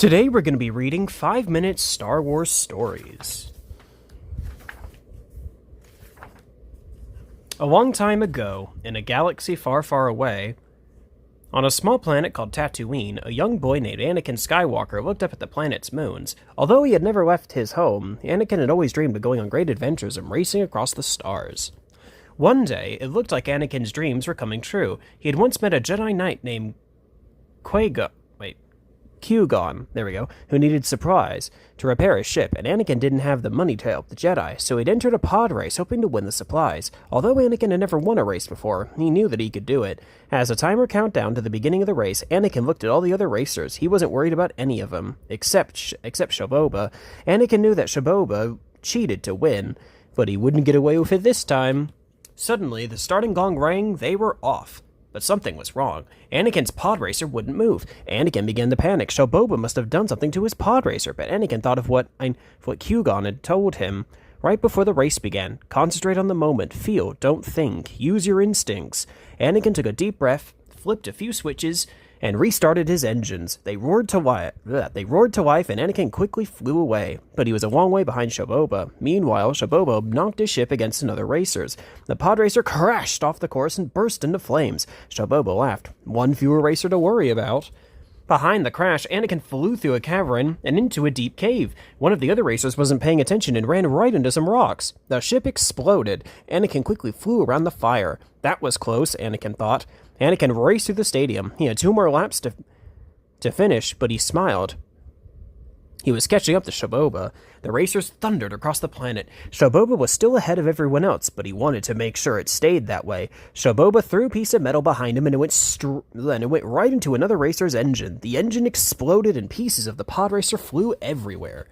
Today we're going to be reading 5-minute Star Wars stories. A long time ago, in a galaxy far, far away, on a small planet called Tatooine, a young boy named Anakin Skywalker looked up at the planet's moons. Although he had never left his home, Anakin had always dreamed of going on great adventures and racing across the stars. One day, it looked like Anakin's dreams were coming true. He had once met a Jedi Knight named Qui-Gon, who needed supplies to repair his ship, and Anakin didn't have the money to help the Jedi, so he'd entered a pod race hoping to win the supplies. Although Anakin had never won a race before, he knew that he could do it. As the timer counted down to the beginning of the race, Anakin looked at all the other racers. He wasn't worried about any of them, except Shaboba. Anakin knew that Shaboba cheated to win, but he wouldn't get away with it this time. Suddenly, the starting gong rang. They were off. But something was wrong. Anakin's pod racer wouldn't move. Anakin began to panic. Shaboba must have done something to his pod racer, but Anakin thought of what Qui-Gon had told him right before the race began. Concentrate on the moment. Feel, don't think. Use your instincts. Anakin took a deep breath, flipped a few switches, and restarted his engines. They roared to life, and Anakin quickly flew away. But he was a long way behind Shaboba. Meanwhile, Shaboba knocked his ship against another racer's. The pod racer crashed off the course and burst into flames. Shaboba laughed. One fewer racer to worry about. Behind the crash, Anakin flew through a cavern and into a deep cave. One of the other racers wasn't paying attention and ran right into some rocks. The ship exploded. Anakin quickly flew around the fire. That was close, Anakin thought. Anakin raced through the stadium. He had 2 more laps to finish, but he smiled. He was catching up to Shaboba. The racers thundered across the planet. Shaboba was still ahead of everyone else, but he wanted to make sure it stayed that way. Shaboba threw a piece of metal behind him, and it went right into another racer's engine. The engine exploded, and pieces of the pod racer flew everywhere.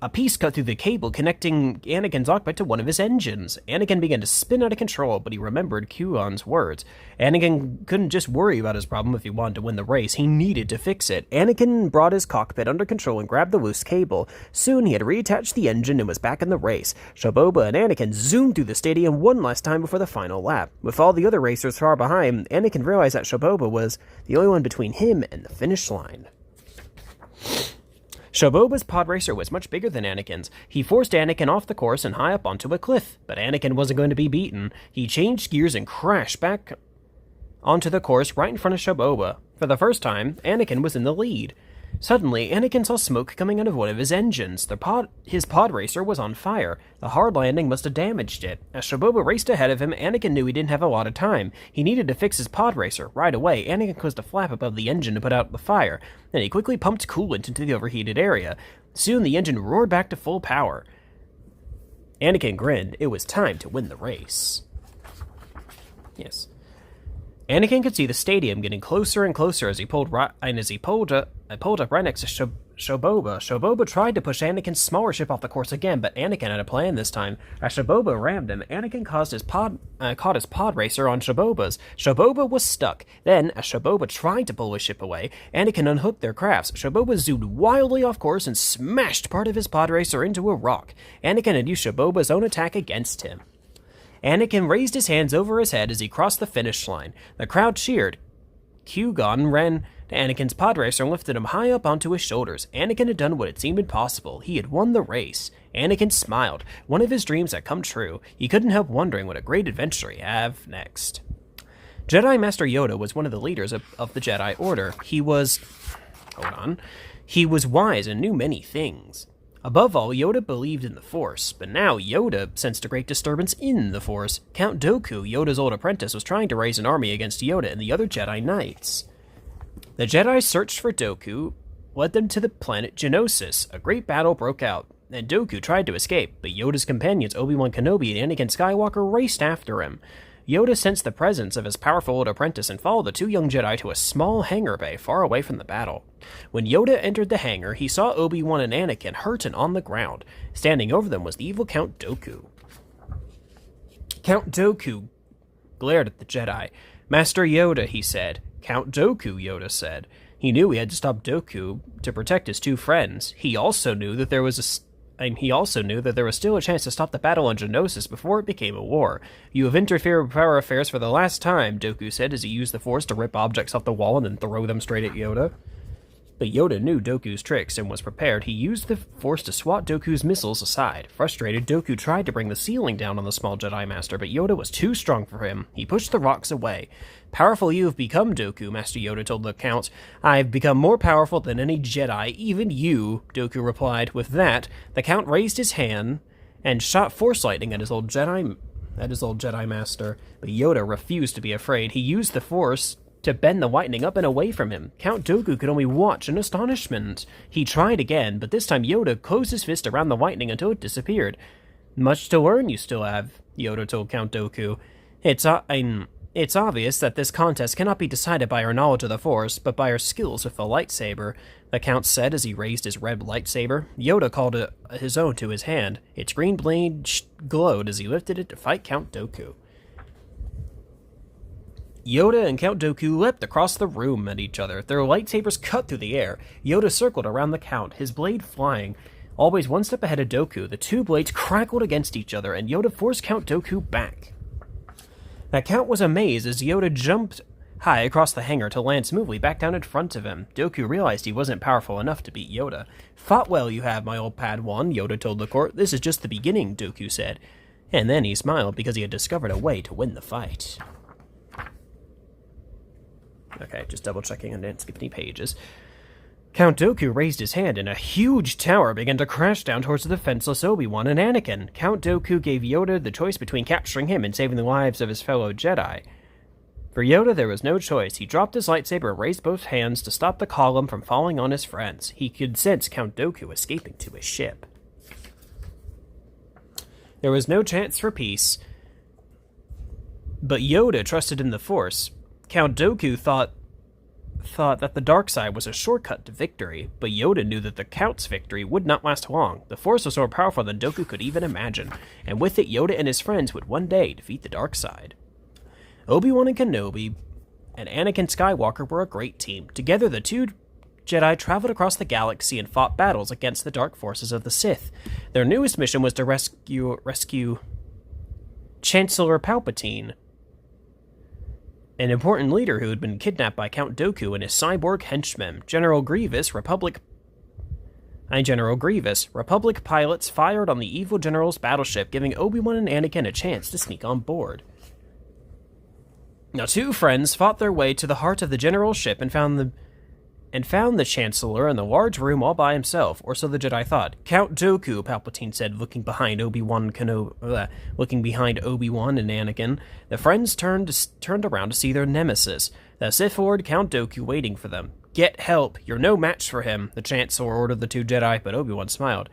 A piece cut through the cable connecting Anakin's cockpit to one of his engines. Anakin began to spin out of control, but he remembered Qui-Gon's words. Anakin couldn't just worry about his problem if he wanted to win the race. He needed to fix it. Anakin brought his cockpit under control and grabbed the loose cable. Soon he had reattached the engine and was back in the race. Shaboba and Anakin zoomed through the stadium one last time before the final lap. With all the other racers far behind, Anakin realized that Shaboba was the only one between him and the finish line. Shaboba's pod racer was much bigger than Anakin's. He forced Anakin off the course and high up onto a cliff, but Anakin wasn't going to be beaten. He changed gears and crashed back onto the course right in front of Shaboba. For the first time, Anakin was in the lead. Suddenly, Anakin saw smoke coming out of one of his engines. His pod racer was on fire. The hard landing must have damaged it. As Shaboba raced ahead of him, Anakin knew he didn't have a lot of time. He needed to fix his pod racer. Right away, Anakin closed a flap above the engine to put out the fire. Then he quickly pumped coolant into the overheated area. Soon, the engine roared back to full power. Anakin grinned. It was time to win the race. Yes. Anakin could see the stadium getting closer and closer as he pulled up right next to Shaboba. Shaboba tried to push Anakin's smaller ship off the course again, but Anakin had a plan this time. As Shaboba rammed him, Anakin caught his pod racer on Shaboba's. Shaboba was stuck. Then, as Shaboba tried to pull his ship away, Anakin unhooked their crafts. Shaboba zoomed wildly off course and smashed part of his pod racer into a rock. Anakin had used Shaboba's own attack against him. Anakin raised his hands over his head as he crossed the finish line. The crowd cheered. Qui-Gon ran to Anakin's pod racer and lifted him high up onto his shoulders. Anakin had done what had seemed impossible. He had won the race. Anakin smiled. One of his dreams had come true. He couldn't help wondering what a great adventure he'd have next. Jedi Master Yoda was one of the leaders of the Jedi Order. He was wise and knew many things. Above all, Yoda believed in the Force, but now Yoda sensed a great disturbance in the Force. Count Dooku, Yoda's old apprentice, was trying to raise an army against Yoda and the other Jedi Knights. The Jedi searched for Dooku, led them to the planet Geonosis. A great battle broke out, and Dooku tried to escape, but Yoda's companions Obi-Wan Kenobi and Anakin Skywalker raced after him. Yoda sensed the presence of his powerful old apprentice and followed the 2 young Jedi to a small hangar bay far away from the battle. When Yoda entered the hangar, he saw Obi-Wan and Anakin hurt and on the ground. Standing over them was the evil Count Dooku. Count Dooku glared at the Jedi. "Master Yoda," he said. "Count Dooku," Yoda said. He knew he had to stop Dooku to protect his 2 friends. He also knew that there was still a chance to stop the battle on Geonosis before it became a war. "You have interfered with our affairs for the last time," Dooku said as he used the Force to rip objects off the wall and then throw them straight at Yoda. But Yoda knew Dooku's tricks and was prepared. He used the Force to swat Dooku's missiles aside. Frustrated, Dooku tried to bring the ceiling down on the small Jedi Master, but Yoda was too strong for him. He pushed the rocks away. Powerful you have become, Dooku, Master Yoda told the Count. I have become more powerful than any Jedi, even you, Dooku replied. With that, the Count raised his hand and shot Force lightning at his old Jedi Master. But Yoda refused to be afraid. He used the Force to bend the lightning up and away from him. Count Dooku could only watch in astonishment. He tried again, but this time Yoda closed his fist around the lightning until it disappeared. Much to learn you still have, Yoda told Count Dooku. It's obvious that this contest cannot be decided by our knowledge of the Force, but by our skills with the lightsaber, the Count said as he raised his red lightsaber. Yoda called it his own to his hand. Its green blade glowed as he lifted it to fight Count Dooku. Yoda and Count Dooku leapt across the room at each other. Their lightsabers cut through the air. Yoda circled around the Count, his blade flying. Always one step ahead of Dooku, the two blades crackled against each other, and Yoda forced Count Dooku back. The Count was amazed as Yoda jumped high across the hangar to land smoothly back down in front of him. Dooku realized he wasn't powerful enough to beat Yoda. Fought well you have, my old Padawan, Yoda told the court. This is just the beginning, Dooku said. And then he smiled because he had discovered a way to win the fight. Okay, just double-checking I didn't skip any pages. Count Dooku raised his hand, and a huge tower began to crash down towards the defenseless Obi-Wan and Anakin. Count Dooku gave Yoda the choice between capturing him and saving the lives of his fellow Jedi. For Yoda, there was no choice. He dropped his lightsaber and raised both hands to stop the column from falling on his friends. He could sense Count Dooku escaping to his ship. There was no chance for peace, but Yoda trusted in the Force. Count Dooku thought that the dark side was a shortcut to victory, but Yoda knew that the Count's victory would not last long. The Force was more powerful than Dooku could even imagine, and with it, Yoda and his friends would one day defeat the dark side. Obi-Wan and Kenobi and Anakin Skywalker were a great team. Together, the two Jedi traveled across the galaxy and fought battles against the dark forces of the Sith. Their newest mission was to rescue Chancellor Palpatine, an important leader who had been kidnapped by Count Dooku and his cyborg henchmen. General Grievous, Republic pilots fired on the evil general's battleship, giving Obi-Wan and Anakin a chance to sneak on board. Now, two friends fought their way to the heart of the general's ship and found the Chancellor in the large room all by himself, or so the Jedi thought. Count Dooku, Palpatine said, looking behind Obi-Wan and Anakin. The friends turned around to see their nemesis, the Sith Lord Count Dooku, waiting for them. Get help! You're no match for him, the Chancellor ordered the two Jedi, but Obi-Wan smiled.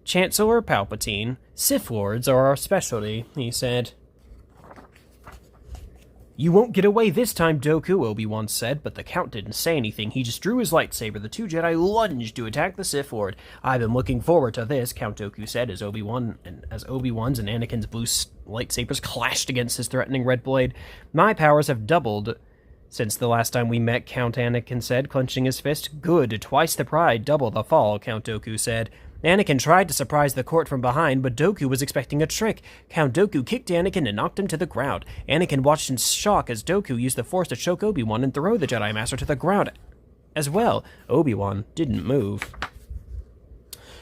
Chancellor Palpatine, Sith Lords are our specialty, he said. You won't get away this time, Dooku, Obi-Wan said, but the Count didn't say anything. He just drew his lightsaber. The two Jedi lunged to attack the Sith Lord. I've been looking forward to this, Count Dooku said, as Obi-Wan's and Anakin's blue lightsabers clashed against his threatening red blade. My powers have doubled since the last time we met, Count Anakin said, clenching his fist. Good, twice the pride, double the fall, Count Dooku said. Anakin tried to surprise the court from behind, but Dooku was expecting a trick. Count Dooku kicked Anakin and knocked him to the ground. Anakin watched in shock as Dooku used the Force to choke Obi-Wan and throw the Jedi Master to the ground as well. Obi-Wan didn't move.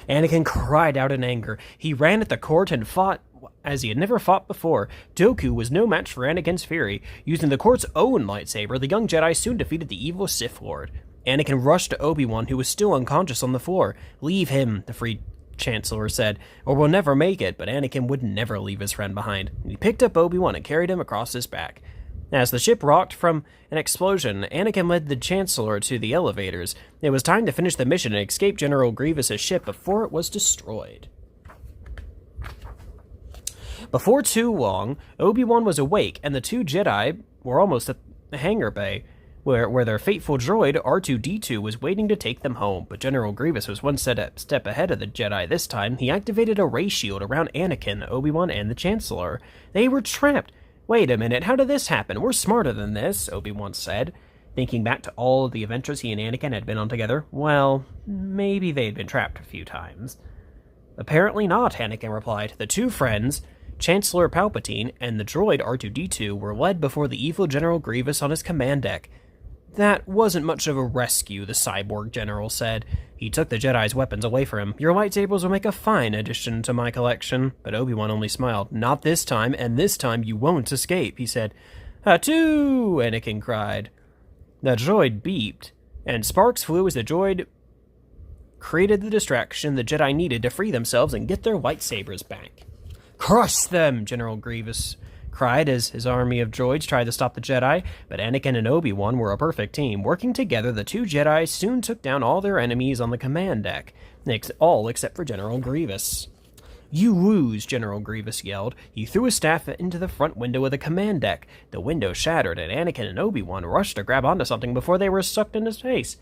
Anakin cried out in anger. He ran at the court and fought as he had never fought before. Dooku was no match for Anakin's fury. Using the court's own lightsaber, the young Jedi soon defeated the evil Sith Lord. Anakin rushed to Obi-Wan, who was still unconscious on the floor. Leave him, the Free Chancellor said, or we'll never make it, but Anakin would never leave his friend behind. He picked up Obi-Wan and carried him across his back. As the ship rocked from an explosion, Anakin led the Chancellor to the elevators. It was time to finish the mission and escape General Grievous' ship before it was destroyed. Before too long, Obi-Wan was awake, and the two Jedi were almost at the hangar bay, where their fateful droid, R2-D2, was waiting to take them home. But General Grievous was one step ahead of the Jedi this time. He activated a ray shield around Anakin, Obi-Wan, and the Chancellor. They were trapped. Wait a minute, how did this happen? We're smarter than this, Obi-Wan said, thinking back to all of the adventures he and Anakin had been on together. Well, maybe they had been trapped a few times. Apparently not, Anakin replied. The two friends, Chancellor Palpatine and the droid R2-D2, were led before the evil General Grievous on his command deck. That wasn't much of a rescue, the cyborg general said. He took the Jedi's weapons away from him. Your lightsabers will make a fine addition to my collection. But Obi-Wan only smiled. Not this time, and this time you won't escape, he said. Achoo! Anakin cried. The droid beeped, and sparks flew as the droid created the distraction the Jedi needed to free themselves and get their lightsabers back. Crush them, General Grievous cried as his army of droids tried to stop the Jedi, but Anakin and Obi-Wan were a perfect team. Working together, the two Jedi soon took down all their enemies on the command deck, all except for General Grievous. You lose, General Grievous yelled. He threw his staff into the front window of the command deck. The window shattered, and Anakin and Obi-Wan rushed to grab onto something before they were sucked into space.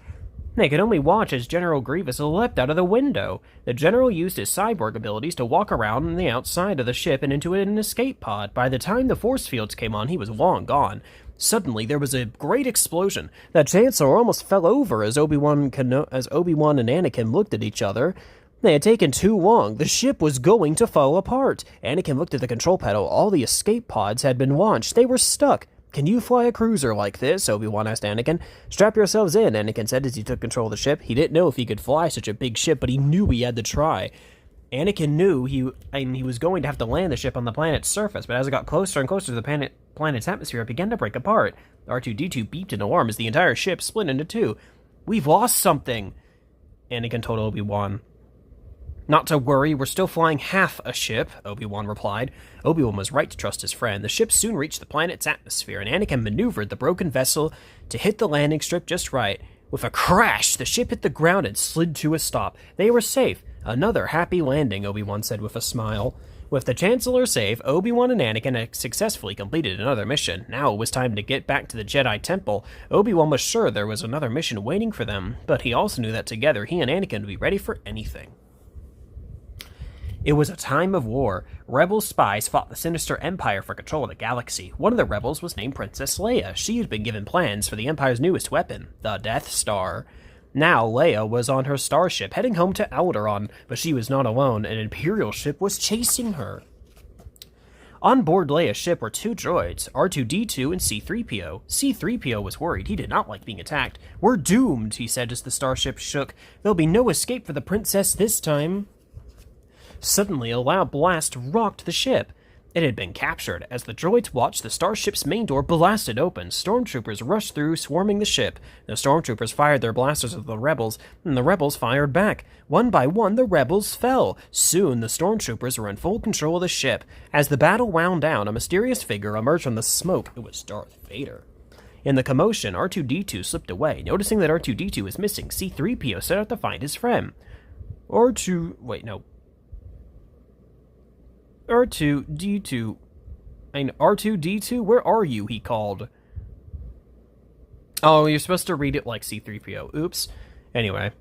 They could only watch as General Grievous leapt out of the window. The general used his cyborg abilities to walk around on the outside of the ship and into an escape pod. By the time the force fields came on, he was long gone. Suddenly, there was a great explosion. The Chancellor almost fell over as Obi-Wan and Anakin looked at each other. They had taken too long. The ship was going to fall apart. Anakin looked at the control panel. All the escape pods had been launched. They were stuck. Can you fly a cruiser like this? Obi-Wan asked Anakin. Strap yourselves in, Anakin said as he took control of the ship. He didn't know if he could fly such a big ship, but he knew he had to try. Anakin knew he was going to have to land the ship on the planet's surface, but as it got closer and closer to the planet's atmosphere, it began to break apart. R2-D2 beeped in alarm as the entire ship split into two. We've lost something, Anakin told Obi-Wan. Not to worry, we're still flying half a ship, Obi-Wan replied. Obi-Wan was right to trust his friend. The ship soon reached the planet's atmosphere, and Anakin maneuvered the broken vessel to hit the landing strip just right. With a crash, the ship hit the ground and slid to a stop. They were safe. Another happy landing, Obi-Wan said with a smile. With the Chancellor safe, Obi-Wan and Anakin had successfully completed another mission. Now it was time to get back to the Jedi Temple. Obi-Wan was sure there was another mission waiting for them, but he also knew that together he and Anakin would be ready for anything. It was a time of war. Rebel spies fought the sinister Empire for control of the galaxy. One of the rebels was named Princess Leia. She had been given plans for the Empire's newest weapon, the Death Star. Now Leia was on her starship, heading home to Alderaan, but she was not alone. An Imperial ship was chasing her. On board Leia's ship were two droids, R2-D2 and C-3PO. C-3PO was worried. He did not like being attacked. We're doomed, he said as the starship shook. There'll be no escape for the princess this time. Suddenly, a loud blast rocked the ship. It had been captured. As the droids watched, the starship's main door blasted open. Stormtroopers rushed through, swarming the ship. The stormtroopers fired their blasters at the rebels, and the rebels fired back. One by one, the rebels fell. Soon, the stormtroopers were in full control of the ship. As the battle wound down, a mysterious figure emerged from the smoke. It was Darth Vader. In the commotion, R2-D2 slipped away. Noticing that R2-D2 was missing, C-3PO set out to find his friend. R2-D2, where are you? He called. Oh, you're supposed to read it like C-3PO. Oops. Anyway.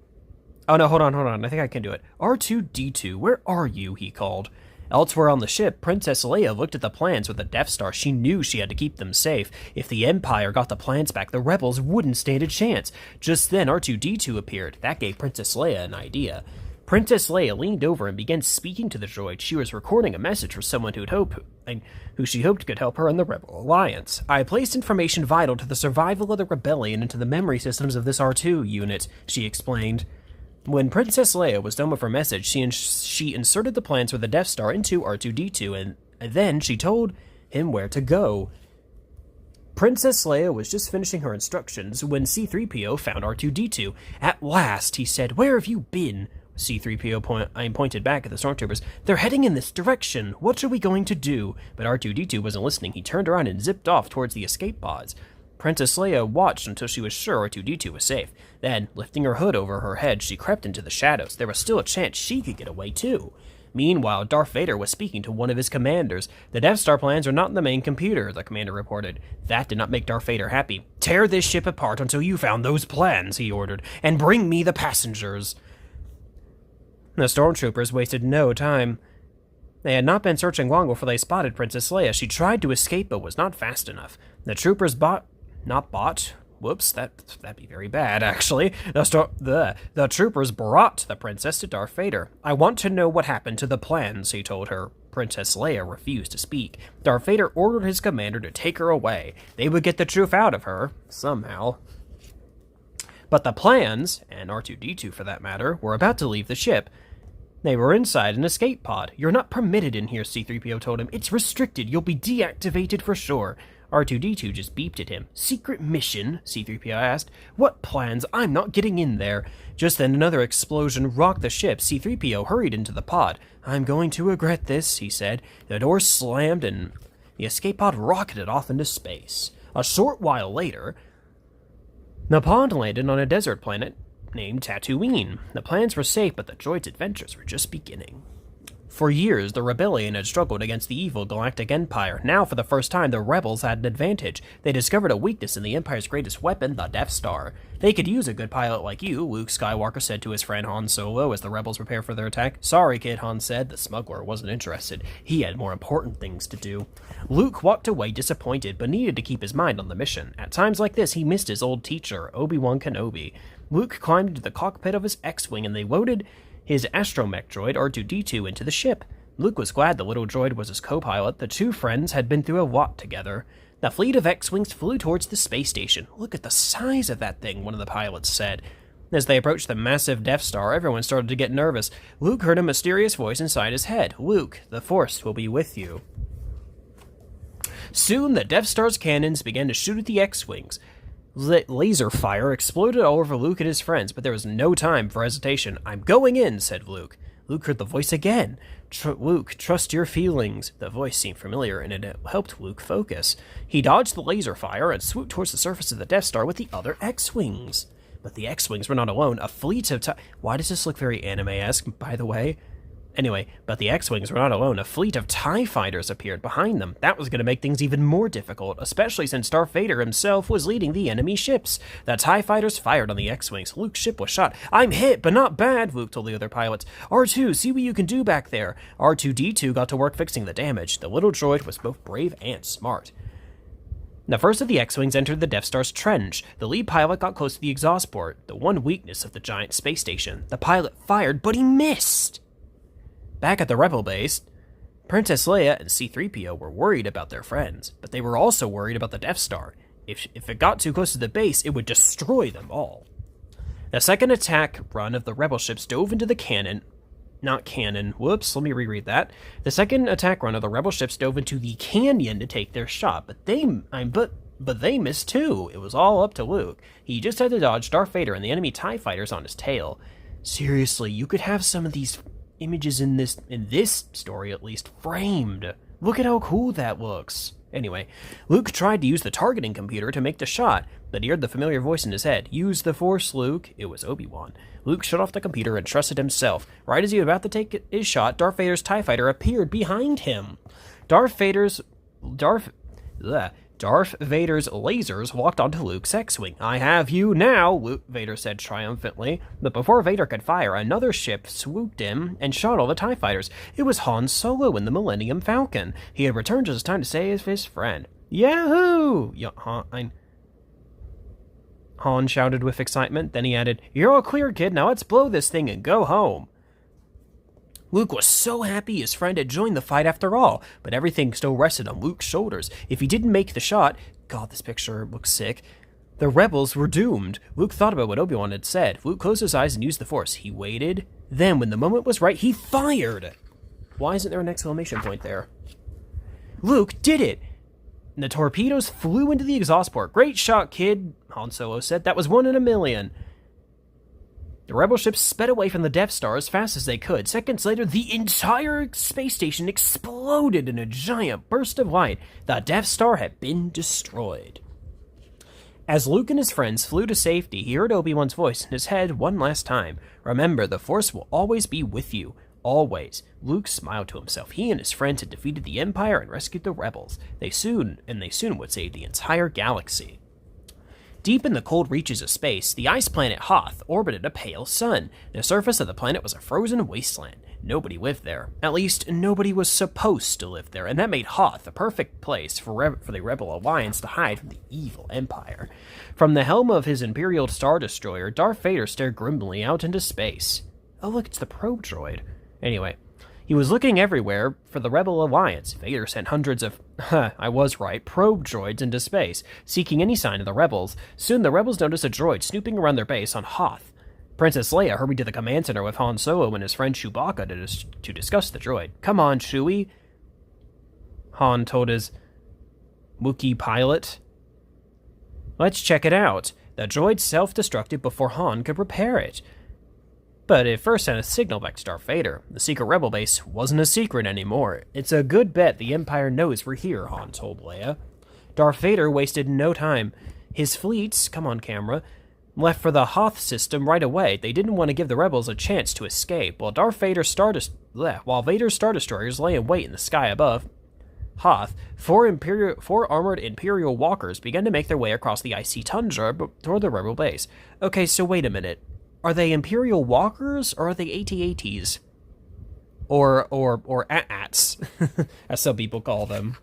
Oh no, hold on. I think I can do it. R2-D2, where are you? He called. Elsewhere on the ship, Princess Leia looked at the plans with the Death Star. She knew she had to keep them safe. If the Empire got the plans back, the rebels wouldn't stand a chance. Just then, R2-D2 appeared. That gave Princess Leia an idea. Princess Leia leaned over and began speaking to the droid. She was recording a message for someone who she hoped could help her in the Rebel Alliance. I placed information vital to the survival of the rebellion into the memory systems of this R2 unit, she explained. When Princess Leia was done with her message, she inserted the plans for the Death Star into R2-D2, and then she told him where to go. Princess Leia was just finishing her instructions when C-3PO found R2-D2. At last, he said, "Where have you been?" C-3PO pointed back at the stormtroopers. "They're heading in this direction. What are we going to do?" But R2-D2 wasn't listening. He turned around and zipped off towards the escape pods. Princess Leia watched until she was sure R2-D2 was safe. Then, lifting her hood over her head, she crept into the shadows. There was still a chance she could get away, too. Meanwhile, Darth Vader was speaking to one of his commanders. "The Death Star plans are not in the main computer," the commander reported. That did not make Darth Vader happy. "Tear this ship apart until you found those plans," he ordered, "and bring me the passengers." The stormtroopers wasted no time. They had not been searching long before they spotted Princess Leia. She tried to escape, but was not fast enough. The troopers Whoops, that'd be very bad, actually. The troopers brought the princess to Darth Vader. "I want to know what happened to the plans," he told her. Princess Leia refused to speak. Darth Vader ordered his commander to take her away. They would get the truth out of her, somehow. But the plans, and R2-D2 for that matter, were about to leave the ship. They were inside an escape pod. You're not permitted in here, C-3PO told him. It's restricted. You'll be deactivated for sure. R2-D2 just beeped at him. Secret mission? C-3PO asked. What plans? I'm not getting in there. Just then another explosion rocked the ship. C-3PO hurried into the pod. I'm going to regret this, he said. The door slammed and the escape pod rocketed off into space. A short while later, the pod landed on a desert planet named Tatooine. The plans were safe, but the droid's adventures were just beginning. For years, the rebellion had struggled against the evil Galactic Empire. Now, for the first time, the rebels had an advantage. They discovered a weakness in the Empire's greatest weapon, the Death Star. They could use a good pilot like you, Luke Skywalker said to his friend Han Solo as the rebels prepared for their attack. Sorry, kid, Han said. The smuggler wasn't interested. He had more important things to do. Luke walked away disappointed, but needed to keep his mind on the mission. At times like this, he missed his old teacher, Obi-Wan Kenobi. Luke climbed into the cockpit of his X-Wing, and they loaded his astromech droid R2-D2 into the ship. Luke was glad the little droid was his co-pilot. The two friends had been through a lot together. The fleet of X-Wings flew towards the space station. Look at the size of that thing, one of the pilots said. As they approached the massive Death Star, everyone started to get nervous. Luke heard a mysterious voice inside his head. Luke, the Force will be with you. Soon, the Death Star's cannons began to shoot at the X-Wings. Laser fire exploded all over Luke and his friends, but there was no time for hesitation. I'm going in, said Luke. Luke heard the voice again. Luke, trust your feelings. The voice seemed familiar, and it helped Luke focus. He dodged the laser fire and swooped towards the surface of the Death Star with the other X-Wings. But the X-Wings were not alone. A fleet of Why does this look very anime-esque, by the way? Anyway, but the X-Wings were not alone. A fleet of TIE fighters appeared behind them. That was going to make things even more difficult, especially since Darth Vader himself was leading the enemy ships. The TIE fighters fired on the X-Wings. Luke's ship was shot. I'm hit, but not bad, Luke told the other pilots. R2, see what you can do back there. R2-D2 got to work fixing the damage. The little droid was both brave and smart. The first of the X-Wings entered the Death Star's trench. The lead pilot got close to the exhaust port, the one weakness of the giant space station. The pilot fired, but he missed. Back at the Rebel base, Princess Leia and C-3PO were worried about their friends, but they were also worried about the Death Star. If it got too close to the base, it would destroy them all. The second attack run of the Rebel ships dove into the cannon. Whoops, let me reread that. The second attack run of the Rebel ships dove into the canyon to take their shot, but they missed too. It was all up to Luke. He just had to dodge Darth Vader and the enemy TIE fighters on his tail. Seriously, you could have some of these images in this story at least framed. Look at how cool that looks. Anyway, Luke tried to use the targeting computer to make the shot, but he heard the familiar voice in his head. Use the Force, Luke. It was Obi-Wan. Luke shut off the computer and trusted himself. Right as he was about to take his shot, Darth Vader's TIE fighter appeared behind him. Darth Vader's lasers walked onto Luke's X-Wing. I have you now, Vader said triumphantly. But before Vader could fire, another ship swooped in and shot all the TIE fighters. It was Han Solo in the Millennium Falcon. He had returned just in time to save his friend. Yahoo! Han shouted with excitement. Then he added, You're all clear, kid. Now let's blow this thing and go home. Luke was so happy his friend had joined the fight after all, but everything still rested on Luke's shoulders. If he didn't make the shot, God, this picture looks sick, the rebels were doomed. Luke thought about what Obi-Wan had said. Luke closed his eyes and used the Force. He waited. Then, when the moment was right, he fired! Why isn't there an exclamation point there? Luke did it! And the torpedoes flew into the exhaust port. Great shot, kid, Han Solo said. That was 1 in a million. The Rebel ships sped away from the Death Star as fast as they could. Seconds later, the entire space station exploded in a giant burst of light. The Death Star had been destroyed. As Luke and his friends flew to safety, he heard Obi-Wan's voice in his head one last time. Remember, the Force will always be with you. Always. Luke smiled to himself. He and his friends had defeated the Empire and rescued the Rebels. They soon would save the entire galaxy. Deep in the cold reaches of space, the ice planet Hoth orbited a pale sun. The surface of the planet was a frozen wasteland. Nobody lived there. At least, nobody was supposed to live there, and that made Hoth the perfect place for the Rebel Alliance to hide from the evil Empire. From the helm of his Imperial Star Destroyer, Darth Vader stared grimly out into space. Oh look, it's the probe droid. Anyway, He was looking everywhere for the Rebel Alliance. Vader sent hundreds of, I was right, probe droids into space, seeking any sign of the Rebels. Soon the Rebels noticed a droid snooping around their base on Hoth. Princess Leia hurried to the command center with Han Solo and his friend Chewbacca to discuss the droid. "Come on, Chewie," Han told his Wookiee pilot. "Let's check it out." The droid self-destructed before Han could repair it. But it first sent a signal back to Darth Vader. The secret rebel base wasn't a secret anymore. "It's a good bet the Empire knows we're here," Han told Leia. Darth Vader wasted no time. His fleets, come on camera, left for the Hoth system right away. They didn't want to give the rebels a chance to escape. While Vader's Star Destroyers lay in wait in the sky above Hoth, four armored Imperial walkers began to make their way across the icy tundra toward the rebel base. Okay, so wait a minute. Are they Imperial walkers, or are they AT-ATs? Or AT-ATs, as some people call them.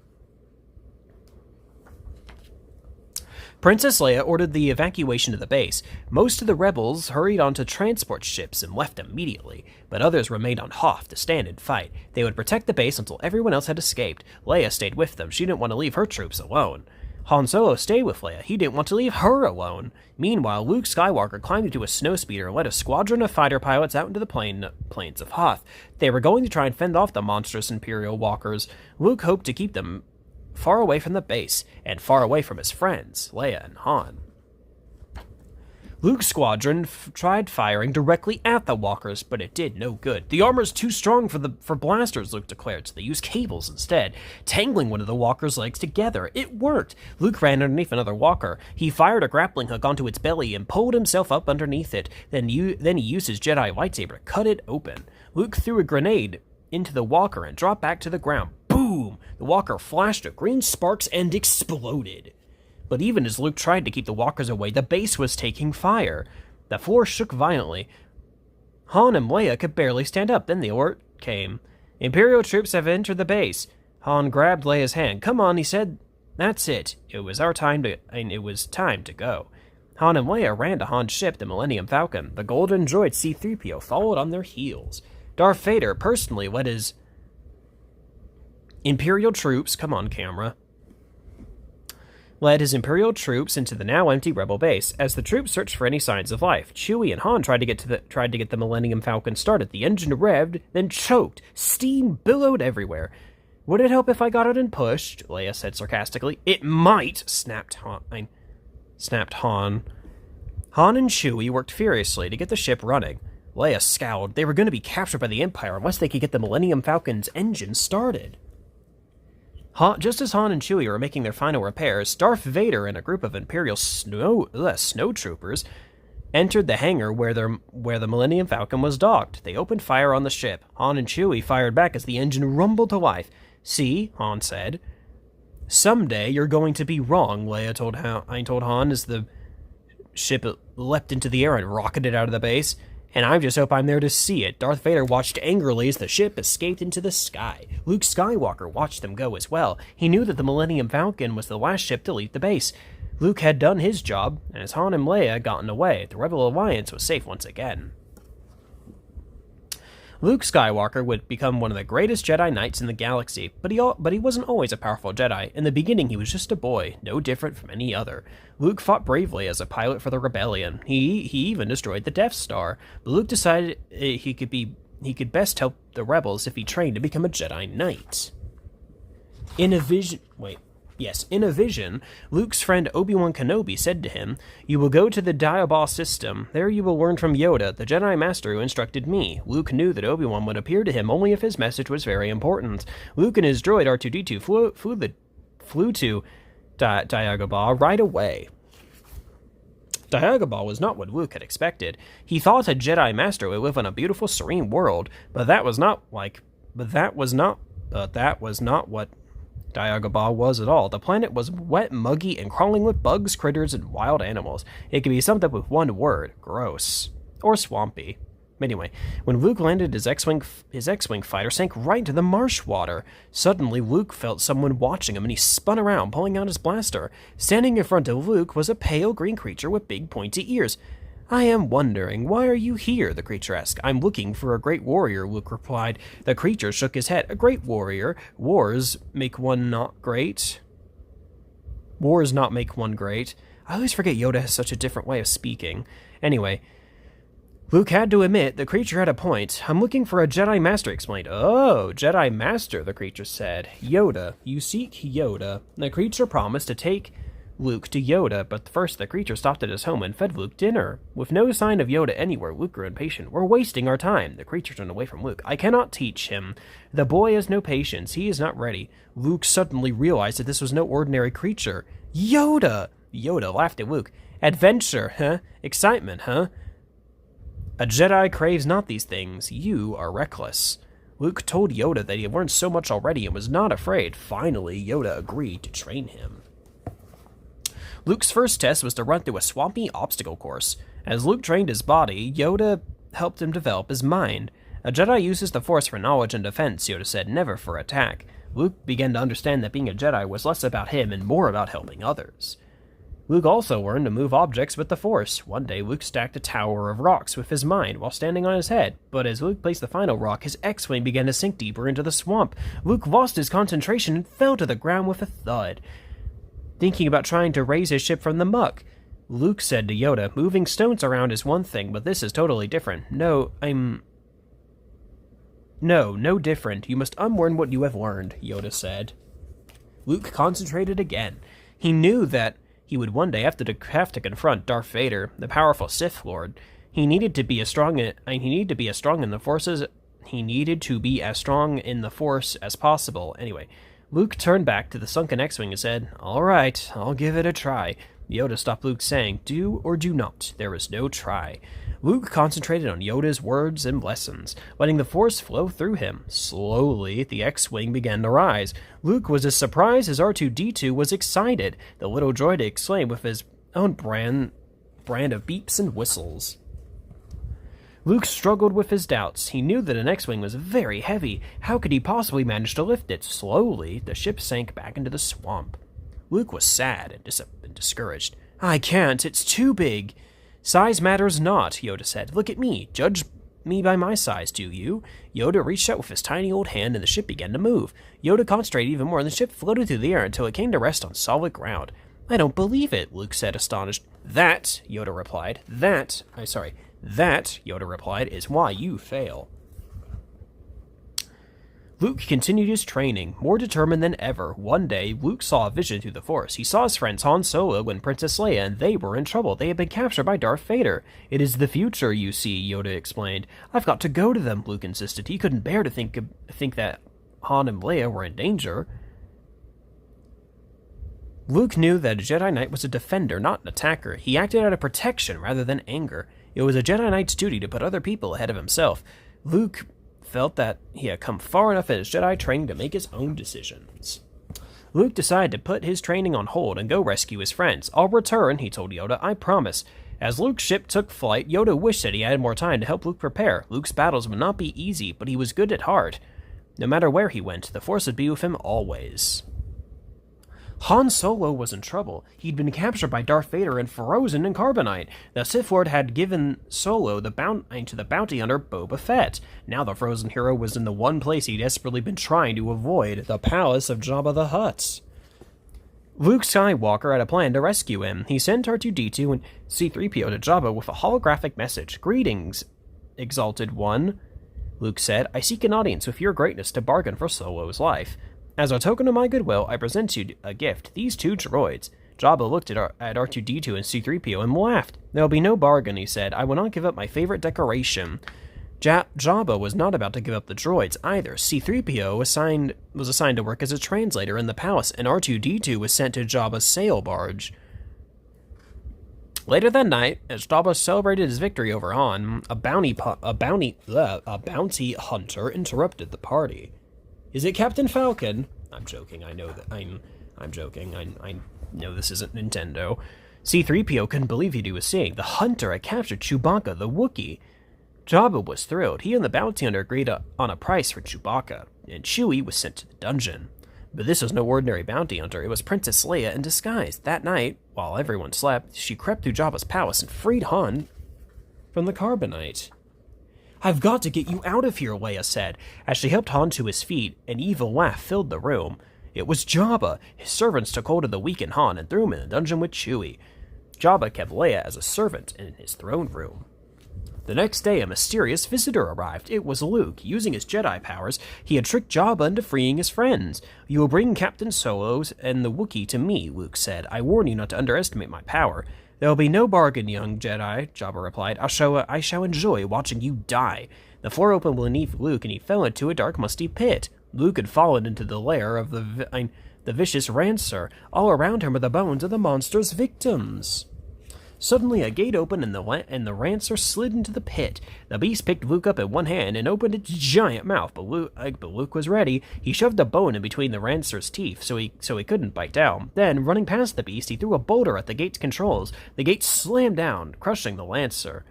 Princess Leia ordered the evacuation of the base. Most of the rebels hurried onto transport ships and left immediately, but others remained on Hoth to stand and fight. They would protect the base until everyone else had escaped. Leia stayed with them. She didn't want to leave her troops alone. Han Solo stayed with Leia. He didn't want to leave her alone. Meanwhile, Luke Skywalker climbed into a snowspeeder and led a squadron of fighter pilots out into the plains of Hoth. They were going to try and fend off the monstrous Imperial walkers. Luke hoped to keep them far away from the base, and far away from his friends, Leia and Han. Luke's squadron tried firing directly at the walkers, but it did no good. "The armor's too strong for blasters," Luke declared, so they used cables instead, tangling one of the walker's legs together. It worked! Luke ran underneath another walker. He fired a grappling hook onto its belly and pulled himself up underneath it. Then he used his Jedi lightsaber to cut it open. Luke threw a grenade into the walker and dropped back to the ground. Boom! The walker flashed of green sparks and exploded. But even as Luke tried to keep the walkers away, the base was taking fire. The floor shook violently. Han and Leia could barely stand up. Then the alert came. "Imperial troops have entered the base." Han grabbed Leia's hand. "Come on," he said. "That's it. It was time to go." Han and Leia ran to Han's ship, the Millennium Falcon. The golden droid C-3PO followed on their heels. Darth Vader personally led his Imperial troops, come on camera, led his Imperial troops into the now empty rebel base. As the troops searched for any signs of life, Chewie and Han tried to get the Millennium Falcon started. The engine revved, then choked. Steam billowed everywhere. "Would it help if I got it and pushed?" Leia said sarcastically. "It might," snapped Han. Han and Chewie worked furiously to get the ship running. Leia scowled. They were going to be captured by the Empire unless they could get the Millennium Falcon's engine started. Just as Han and Chewie were making their final repairs, Darth Vader and a group of Imperial snowtroopers entered the hangar where the Millennium Falcon was docked. They opened fire on the ship. Han and Chewie fired back as the engine rumbled to life. "See," Han said. "Someday you're going to be wrong," Leia told Han as the ship leapt into the air and rocketed out of the base. "And I just hope I'm there to see it." Darth Vader watched angrily as the ship escaped into the sky. Luke Skywalker watched them go as well. He knew that the Millennium Falcon was the last ship to leave the base. Luke had done his job, and as Han and Leia had gotten away, the Rebel Alliance was safe once again. Luke Skywalker would become one of the greatest Jedi Knights in the galaxy, but he wasn't always a powerful Jedi. In the beginning, he was just a boy, no different from any other. Luke fought bravely as a pilot for the Rebellion. He even destroyed the Death Star, but Luke decided he could best help the rebels if he trained to become a Jedi Knight. In a vision, Luke's friend Obi-Wan Kenobi said to him, "You will go to the Dagobah system. There you will learn from Yoda, the Jedi Master who instructed me." Luke knew that Obi-Wan would appear to him only if his message was very important. Luke and his droid R2-D2 flew to Dagobah right away. Dagobah was not what Luke had expected. He thought a Jedi Master would live on a beautiful, serene world, but that was not what Dagobah was at all. The planet was wet, muggy, and crawling with bugs, critters, and wild animals. It could be summed up with one word: gross. Or swampy. Anyway, when Luke landed, his X-Wing fighter sank right into the marsh water. Suddenly, Luke felt someone watching him, and he spun around, pulling out his blaster. Standing in front of Luke was a pale green creature with big pointy ears. I am wondering, why are you here? The creature asked. I'm looking for a great warrior, Luke replied. The creature shook his head. A great warrior? Wars make one not great? Wars not make one great. I always forget Yoda has such a different way of speaking. Anyway, Luke had to admit the creature had a point. I'm looking for a Jedi Master, explained. Oh, Jedi Master, the creature said. Yoda, you seek Yoda. The creature promised to take Luke to Yoda, but first the creature stopped at his home and fed Luke dinner. With no sign of Yoda anywhere, Luke grew impatient. We're wasting our time. The creature turned away from Luke. I cannot teach him. The boy has no patience. He is not ready. Luke suddenly realized that this was no ordinary creature. Yoda! Yoda laughed at Luke. Adventure, huh? Excitement, huh? A Jedi craves not these things. You are reckless. Luke told Yoda that he had learned so much already and was not afraid. Finally, Yoda agreed to train him. Luke's first test was to run through a swampy obstacle course. As Luke trained his body, Yoda helped him develop his mind. A Jedi uses the Force for knowledge and defense, Yoda said, never for attack. Luke began to understand that being a Jedi was less about him and more about helping others. Luke also learned to move objects with the Force. One day, Luke stacked a tower of rocks with his mind while standing on his head, but as Luke placed the final rock, his X-Wing began to sink deeper into the swamp. Luke lost his concentration and fell to the ground with a thud, thinking about trying to raise his ship from the muck. Luke said to Yoda, moving stones around is one thing, but this is totally different. No different. You must unlearn what you have learned, Yoda said. Luke concentrated again. He knew that he would one day have to confront Darth Vader, the powerful Sith Lord. He needed to be as strong in the Force as possible. Anyway, Luke turned back to the sunken X-Wing and said, All right, I'll give it a try. Yoda stopped Luke, saying, Do or do not. There is no try. Luke concentrated on Yoda's words and lessons, letting the Force flow through him. Slowly, the X-Wing began to rise. Luke was as surprised as R2-D2 was excited. The little droid exclaimed with his own brand of beeps and whistles. Luke struggled with his doubts. He knew that an X-Wing was very heavy. How could he possibly manage to lift it? Slowly, the ship sank back into the swamp. Luke was sad and discouraged. I can't. It's too big. Size matters not, Yoda said. Look at me. Judge me by my size, do you? Yoda reached out with his tiny old hand and the ship began to move. Yoda concentrated even more and the ship floated through the air until it came to rest on solid ground. I don't believe it, Luke said, astonished. That, Yoda replied, is why you fail. Luke continued his training, more determined than ever. One day, Luke saw a vision through the Force. He saw his friends Han Solo and Princess Leia, and they were in trouble. They had been captured by Darth Vader. It is the future, you see, Yoda explained. I've got to go to them, Luke insisted. He couldn't bear to think that Han and Leia were in danger. Luke knew that a Jedi Knight was a defender, not an attacker. He acted out of protection rather than anger. It was a Jedi Knight's duty to put other people ahead of himself. Luke felt that he had come far enough in his Jedi training to make his own decisions. Luke decided to put his training on hold and go rescue his friends. I'll return, he told Yoda, I promise. As Luke's ship took flight, Yoda wished that he had more time to help Luke prepare. Luke's battles would not be easy, but he was good at heart. No matter where he went, the Force would be with him always. Han Solo was in trouble. He'd been captured by Darth Vader and frozen in carbonite. The Sith Lord had given Solo the bounty hunter Boba Fett. Now the frozen hero was in the one place he'd desperately been trying to avoid, the palace of Jabba the Hutt. Luke Skywalker had a plan to rescue him. He sent R2-D2 and C-3PO to Jabba with a holographic message. Greetings, Exalted One, Luke said. I seek an audience with your greatness to bargain for Solo's life. As a token of my goodwill, I present you a gift, these two droids. Jabba looked at R2-D2 and C-3PO and laughed. There will be no bargain, he said. I will not give up my favorite decoration. Jabba was not about to give up the droids either. C-3PO was assigned to work as a translator in the palace, and R2-D2 was sent to Jabba's sail barge. Later that night, as Jabba celebrated his victory over Han, a bounty hunter interrupted the party. Is it Captain Falcon? I'm joking. I know that. I'm joking. I know this isn't Nintendo. C-3PO couldn't believe what he was seeing. The hunter had captured Chewbacca, the Wookiee. Jabba was thrilled. He and the bounty hunter agreed on a price for Chewbacca, and Chewie was sent to the dungeon. But this was no ordinary bounty hunter. It was Princess Leia in disguise. That night, while everyone slept, she crept through Jabba's palace and freed Han from the carbonite. "I've got to get you out of here," Leia said. As she helped Han to his feet, an evil laugh filled the room. It was Jabba. His servants took hold of the weakened Han and threw him in a dungeon with Chewie. Jabba kept Leia as a servant in his throne room. The next day, a mysterious visitor arrived. It was Luke. Using his Jedi powers, he had tricked Jabba into freeing his friends. "You will bring Captain Solos and the Wookiee to me," Luke said. "I warn you not to underestimate my power." "There will be no bargain, young Jedi," Jabba replied. I shall enjoy watching you die." The floor opened beneath Luke, and he fell into a dark, musty pit. Luke had fallen into the lair of the vicious Rancer. All around him were the bones of the monster's victims. Suddenly, a gate opened, and the Rancer slid into the pit. The beast picked Luke up in one hand and opened its giant mouth, but Luke was ready. He shoved a bone in between the Rancer's teeth so he couldn't bite down. Then, running past the beast, he threw a boulder at the gate's controls. The gate slammed down, crushing the Lancer.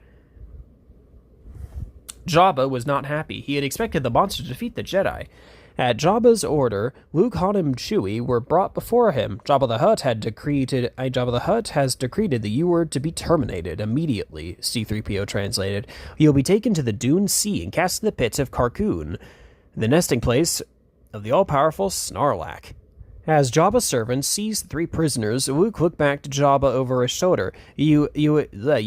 Jabba was not happy. He had expected the monster to defeat the Jedi. At Jabba's order, Luke, Han, and Chewie were brought before him. Jabba the Hutt has decreed that you were to be terminated immediately, C-3PO translated. You'll be taken to the Dune Sea and cast in the pits of Carkoon, the nesting place of the all-powerful Snarlack. As Jabba's servants seized the 3 prisoners, Luke looked back to Jabba over his shoulder. You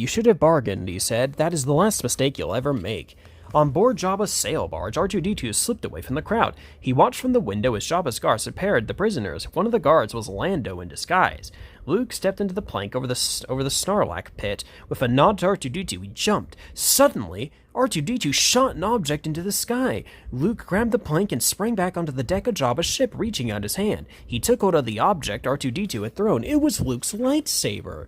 should have bargained," he said. "That is the last mistake you'll ever make." On board Jabba's sail barge, R2-D2 slipped away from the crowd. He watched from the window as Jabba's guards prepared the prisoners. One of the guards was Lando in disguise. Luke stepped into the plank over the Snarlack pit. With a nod to R2-D2, he jumped. Suddenly, R2-D2 shot an object into the sky. Luke grabbed the plank and sprang back onto the deck of Jabba's ship, reaching out his hand. He took hold of the object R2-D2 had thrown. It was Luke's lightsaber.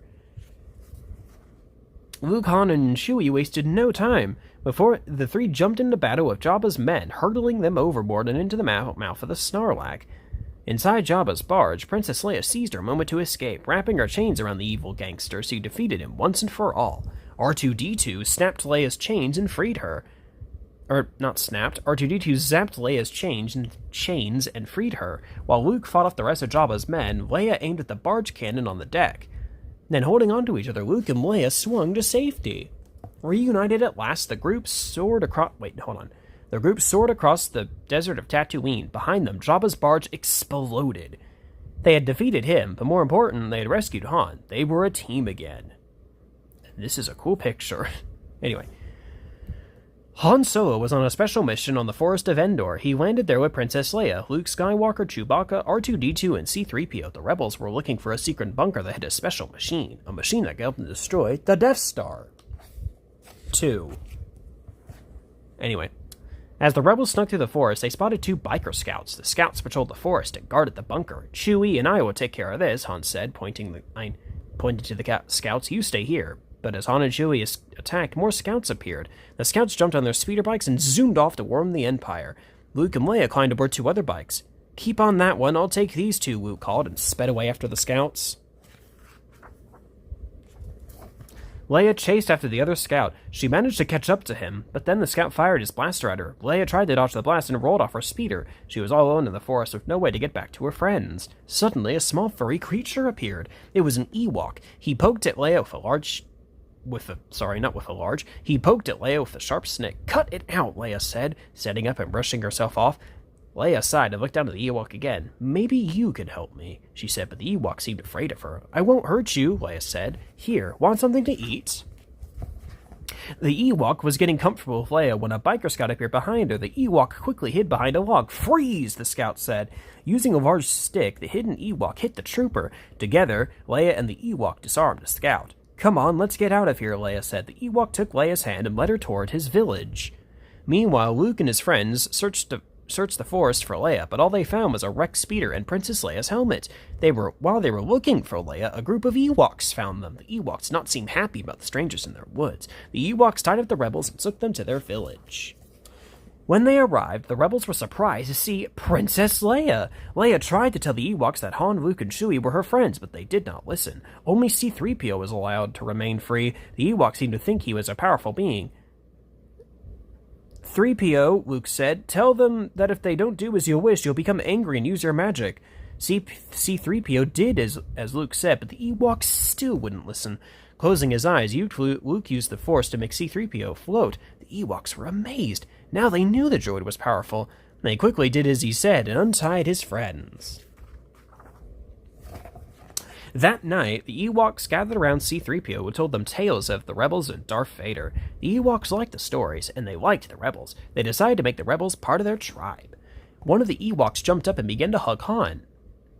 Luke, Han, and Chewie wasted no time. Before the 3 jumped into battle with Jabba's men, hurtling them overboard and into the mouth of the Snarlack. Inside Jabba's barge, Princess Leia seized her moment to escape, wrapping her chains around the evil gangsters who defeated him once and for all. R2-D2 snapped Leia's chains and freed her. Not snapped. R2-D2 zapped Leia's chains and freed her. While Luke fought off the rest of Jabba's men, Leia aimed at the barge cannon on the deck. Then, holding onto each other, Luke and Leia swung to safety. Reunited at last, the group soared across... The group soared across the desert of Tatooine. Behind them, Jabba's barge exploded. They had defeated him, but more important, they had rescued Han. They were a team again. This is a cool picture. Anyway. Han Solo was on a special mission on the Forest of Endor. He landed there with Princess Leia, Luke Skywalker, Chewbacca, R2-D2, and C-3PO. The rebels were looking for a secret bunker that had a special machine. A machine that could help them destroy the Death Star. 2. Anyway. As the rebels snuck through the forest, they spotted 2 biker scouts. The scouts patrolled the forest and guarded the bunker. "Chewie and I will take care of this," Han said, pointing to the scouts. "You stay here." But as Han and Chewie attacked, more scouts appeared. The scouts jumped on their speeder bikes and zoomed off to warn the Empire. Luke and Leia climbed aboard 2 other bikes. "Keep on that one, I'll take these 2, Luke called, and sped away after the scouts. Leia chased after the other scout. She managed to catch up to him, but then the scout fired his blaster at her. Leia tried to dodge the blast and rolled off her speeder. She was all alone in the forest with no way to get back to her friends. Suddenly, a small furry creature appeared. It was an Ewok. He poked at Leia He poked at Leia with a sharp stick. "Cut it out," Leia said, setting up and brushing herself off. Leia sighed and looked down at the Ewok again. "Maybe you can help me," she said, but the Ewok seemed afraid of her. "I won't hurt you," Leia said. "Here, want something to eat?" The Ewok was getting comfortable with Leia when a biker scout appeared behind her. The Ewok quickly hid behind a log. "Freeze!" the scout said. Using a large stick, the hidden Ewok hit the trooper. Together, Leia and the Ewok disarmed the scout. "Come on, let's get out of here," Leia said. The Ewok took Leia's hand and led her toward his village. Meanwhile, Luke and his friends searched the forest for Leia, but all they found was a wrecked speeder and Princess Leia's helmet. While they were looking for Leia, a group of Ewoks found them. The Ewoks did not seem happy about the strangers in their woods. The Ewoks tied up the rebels and took them to their village. When they arrived, the rebels were surprised to see Princess Leia. Leia tried to tell the Ewoks that Han, Luke, and Chewie were her friends, but they did not listen. Only C-3PO was allowed to remain free. The Ewoks seemed to think he was a powerful being. "3PO," Luke said, "tell them that if they don't do as you wish, you'll become angry and use your magic." C-3PO did as Luke said, but the Ewoks still wouldn't listen. Closing his eyes, Luke used the Force to make C-3PO float. The Ewoks were amazed. Now they knew the droid was powerful. They quickly did as he said and untied his friends. That night, the Ewoks gathered around C-3PO who told them tales of the Rebels and Darth Vader. The Ewoks liked the stories, and they liked the Rebels. They decided to make the Rebels part of their tribe. One of the Ewoks jumped up and began to hug Han.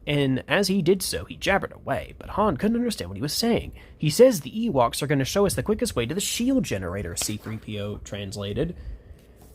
And as he did so, he jabbered away, but Han couldn't understand what he was saying. He says the Ewoks are going to show us the quickest way to the shield generator, C-3PO translated.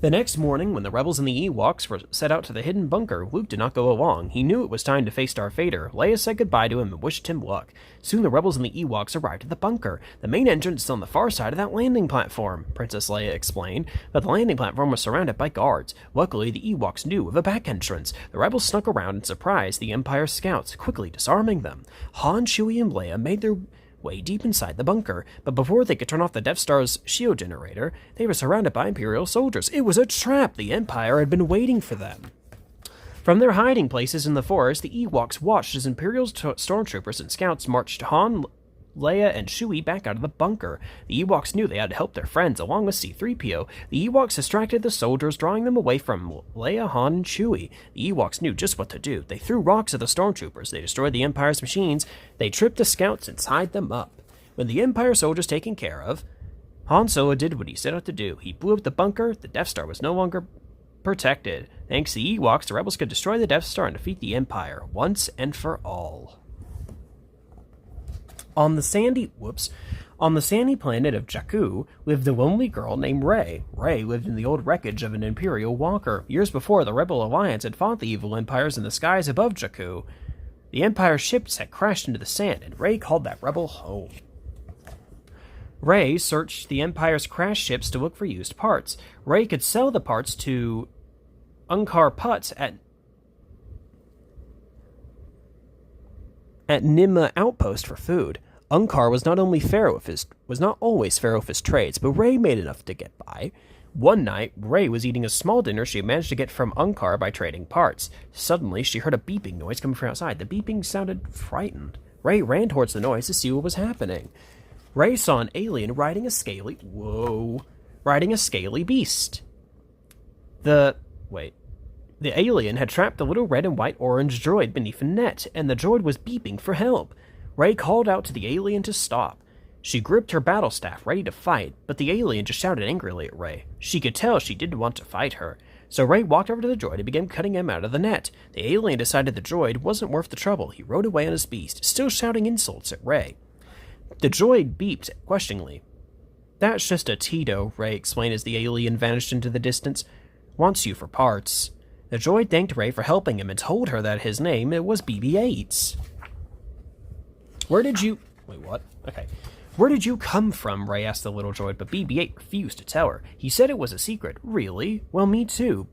The next morning, when the Rebels and the Ewoks were set out to the hidden bunker, Luke did not go along. He knew it was time to face Darth Vader. Leia said goodbye to him and wished him luck. Soon the Rebels and the Ewoks arrived at the bunker. The main entrance is on the far side of that landing platform, Princess Leia explained, but the landing platform was surrounded by guards. Luckily, the Ewoks knew of a back entrance. The Rebels snuck around and surprised the Empire's scouts, quickly disarming them. Han, Chewie, and Leia made their way deep inside the bunker, but before they could turn off the Death Star's shield generator, they were surrounded by Imperial soldiers. It was a trap! The Empire had been waiting for them. From their hiding places in the forest, the Ewoks watched as Imperial stormtroopers and scouts marched Han, Leia, and Chewie back out of the bunker. The Ewoks knew they had to help their friends, along with C-3PO. The Ewoks distracted the soldiers, drawing them away from Leia, Han, and Chewie. The Ewoks knew just what to do. They threw rocks at the stormtroopers. They destroyed the Empire's machines. They tripped the scouts and tied them up. When the Empire soldiers taken care of, Han Solo did what he set out to do. He blew up the bunker. The Death Star was no longer protected. Thanks to the Ewoks, the Rebels could destroy the Death Star and defeat the Empire once and for all. On the sandy planet of Jakku lived a lonely girl named Rey. Rey lived in the old wreckage of an Imperial walker. Years before, the Rebel Alliance had fought the evil empires in the skies above Jakku. The Empire's ships had crashed into the sand, and Rey called that rebel home. Rey searched the Empire's crashed ships to look for used parts. Rey could sell the parts to Unkar Putz at Nimma Outpost for food. Unkar was not always fair with his trades, but Rey made enough to get by. One night, Rey was eating a small dinner she managed to get from Unkar by trading parts. Suddenly, she heard a beeping noise coming from outside. The beeping sounded frightened. Rey ran towards the noise to see what was happening. Rey saw an alien riding a scaly beast. The alien had trapped a little red and white orange droid beneath a net, and the droid was beeping for help. Rey called out to the alien to stop. She gripped her battle staff, ready to fight, but the alien just shouted angrily at Rey. She could tell she didn't want to fight her. So Rey walked over to the droid and began cutting him out of the net. The alien decided the droid wasn't worth the trouble. He rode away on his beast, still shouting insults at Rey. The droid beeped questioningly. "That's just a Tito," Rey explained as the alien vanished into the distance. "Wants you for parts." The droid thanked Rey for helping him and told her that his name was BB-8. Where did you come from? Rey asked the little droid, but BB-8 refused to tell her. He said it was a secret. Really? Well, me too,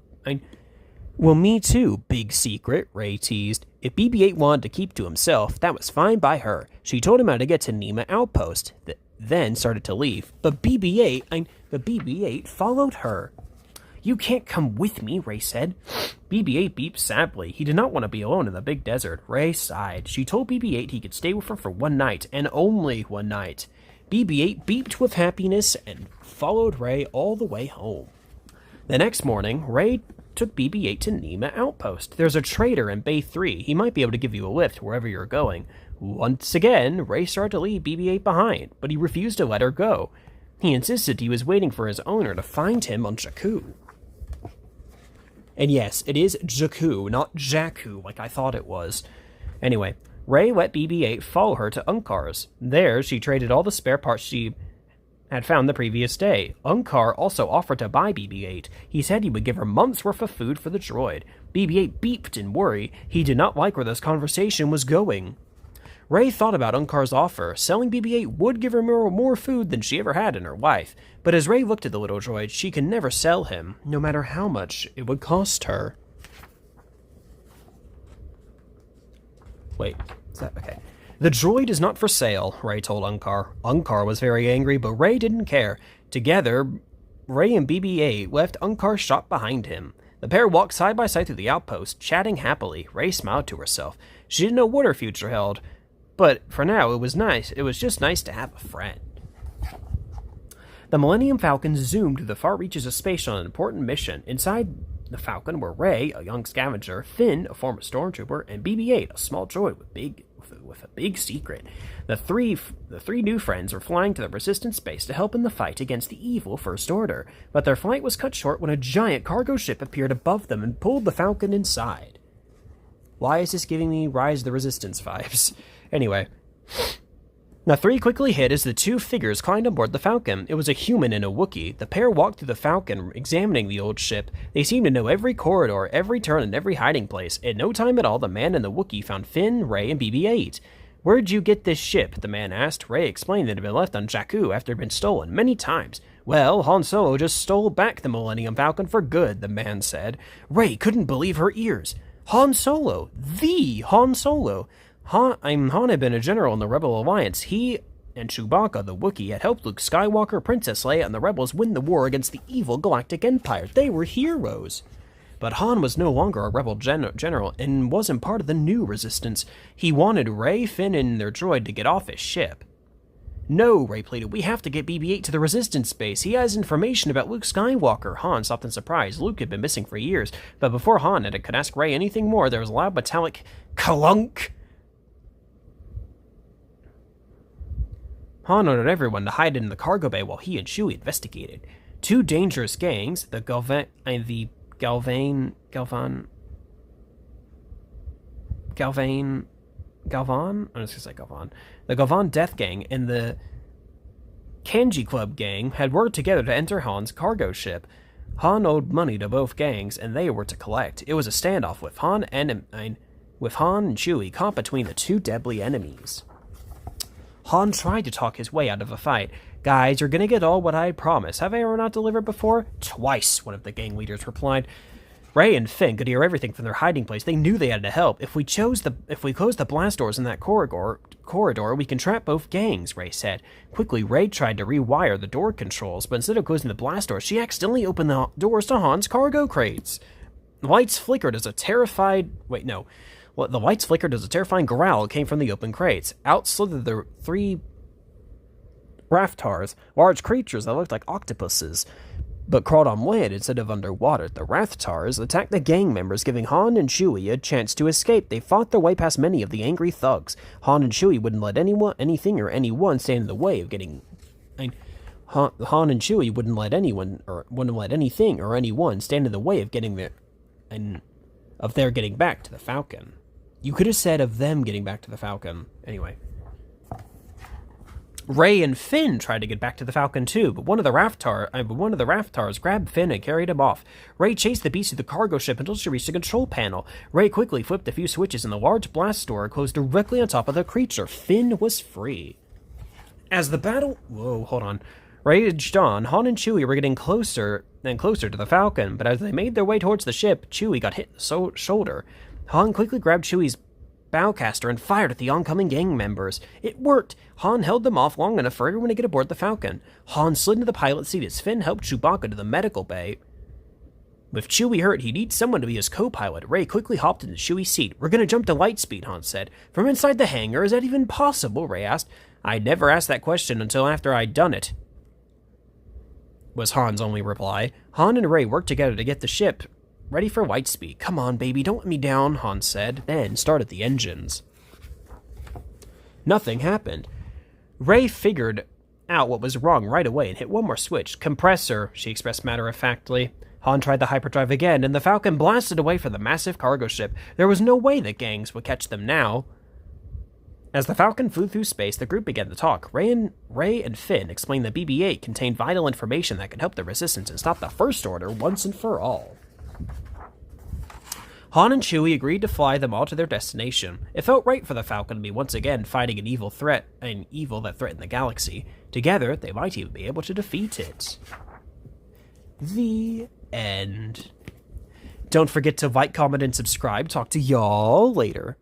big secret, Rey teased. If BB-8 wanted to keep to himself, that was fine by her. She told him how to get to Nimma Outpost, then started to leave. But BB-8 followed her. "You can't come with me," Rey said. BB-8 beeped sadly. He did not want to be alone in the big desert. Rey sighed. She told BB-8 he could stay with her for one night, and only one night. BB-8 beeped with happiness and followed Rey all the way home. The next morning, Rey took BB-8 to Nimma Outpost. There's a trader in Bay 3. He might be able to give you a lift wherever you're going. Once again, Rey started to leave BB-8 behind, but he refused to let her go. He insisted he was waiting for his owner to find him on Jakku. And yes, it is Jakku, not Jakku, like I thought it was. Anyway, Rey let BB-8 follow her to Unkar's. There, she traded all the spare parts she had found the previous day. Unkar also offered to buy BB-8. He said he would give her months' worth of food for the droid. BB-8 beeped in worry. He did not like where this conversation was going. Rey thought about Unkar's offer. Selling BB-8 would give her more food than she ever had in her life. But as Rey looked at the little droid, she could never sell him, no matter how much it would cost her. Wait, is that okay? "The droid is not for sale," Rey told Unkar. Unkar was very angry, but Rey didn't care. Together, Rey and BB-8 left Unkar's shop behind him. The pair walked side by side through the outpost, chatting happily. Rey smiled to herself. She didn't know what her future held. But for now, it was nice. It was just nice to have a friend. The Millennium Falcon zoomed to the far reaches of space on an important mission. Inside the Falcon were Rey, a young scavenger, Finn, a former stormtrooper, and BB-8, a small droid with a big secret. The three new friends were flying to the Resistance base to help in the fight against the evil First Order, but their flight was cut short when a giant cargo ship appeared above them and pulled the Falcon inside. Why is this giving me Rise of the Resistance vibes? Anyway, the three quickly hid as the two figures climbed aboard the Falcon. It was a human and a Wookiee. The pair walked through the Falcon, examining the old ship. They seemed to know every corridor, every turn, and every hiding place. In no time at all, the man and the Wookiee found Finn, Rey, and BB-8. "Where'd you get this ship?" the man asked. Rey explained that it had been left on Jakku after it had been stolen many times. "Well, Han Solo just stole back the Millennium Falcon for good," the man said. Rey couldn't believe her ears. Han Solo! The Han Solo! Han had been a general in the Rebel Alliance. He and Chewbacca, the Wookiee, had helped Luke Skywalker, Princess Leia, and the Rebels win the war against the evil Galactic Empire. They were heroes. But Han was no longer a Rebel general and wasn't part of the new Resistance. He wanted Rey, Finn, and their droid to get off his ship. "No," Rey pleaded, "we have to get BB-8 to the Resistance base. He has information about Luke Skywalker." Han stopped in surprise. Luke had been missing for years, but before Han could ask Rey anything more, there was a loud metallic clunk. Han ordered everyone to hide in the cargo bay while he and Chewie investigated. Two dangerous gangs, the Galvan, I'm just gonna say Galvan. The Galvan Death Gang and the Kanji Club Gang had worked together to enter Han's cargo ship. Han owed money to both gangs, and they were to collect. It was a standoff with Han and Chewie caught between the two deadly enemies. Han tried to talk his way out of a fight. "Guys, you're gonna get all what I had promised. Have I ever not delivered before?" "Twice," one of the gang leaders replied. Rey and Finn could hear everything from their hiding place. They knew they had to help. If we close the blast doors in that corridor, we can trap both gangs," Rey said. Quickly, Rey tried to rewire the door controls, but instead of closing the blast doors, she accidentally opened the doors to Han's cargo crates. The lights flickered as a terrifying growl came from the open crates. Out slithered the three Raftars, large creatures that looked like octopuses, but crawled on land instead of underwater. The Raftars attacked the gang members, giving Han and Chewie a chance to escape. They fought their way past many of the angry thugs. Han and Chewie wouldn't let anything or anyone stand in the way of getting... Han and Chewie wouldn't let anything or anyone stand in the way of getting their getting back to the Falcon. You could have said of them getting back to the Falcon. Anyway. Rey and Finn tried to get back to the Falcon too, but one of the Raftars grabbed Finn and carried him off. Rey chased the beast through the cargo ship until she reached the control panel. Rey quickly flipped a few switches and the large blast door closed directly on top of the creature. Finn was free. As the battle... Whoa, hold on. Raged on, Han and Chewie were getting closer and closer to the Falcon, but as they made their way towards the ship, Chewie got hit in the shoulder. Han quickly grabbed Chewie's bowcaster and fired at the oncoming gang members. It worked! Han held them off long enough for everyone to get aboard the Falcon. Han slid into the pilot seat as Finn helped Chewbacca to the medical bay. With Chewie hurt, he needs someone to be his co-pilot. Rey quickly hopped into Chewie's seat. "We're gonna jump to light speed," Han said. "From inside the hangar? Is that even possible?" Rey asked. "I'd never asked that question until after I'd done it," was Han's only reply. Han and Rey worked together to get the ship ready for light speed. "Come on, baby, don't let me down," Han said, then started the engines. Nothing happened. Rey figured out what was wrong right away and hit one more switch. "Compressor," she expressed matter-of-factly. Han tried the hyperdrive again, and the Falcon blasted away from the massive cargo ship. There was no way the gangs would catch them now. As the Falcon flew through space, the group began to talk. Rey and Finn explained that BB-8 contained vital information that could help the Resistance and stop the First Order once and for all. Han and Chewie agreed to fly them all to their destination. It felt right for the Falcon to be once again fighting an evil that threatened the galaxy. Together, they might even be able to defeat it. The end. Don't forget to like, comment, and subscribe. Talk to y'all later.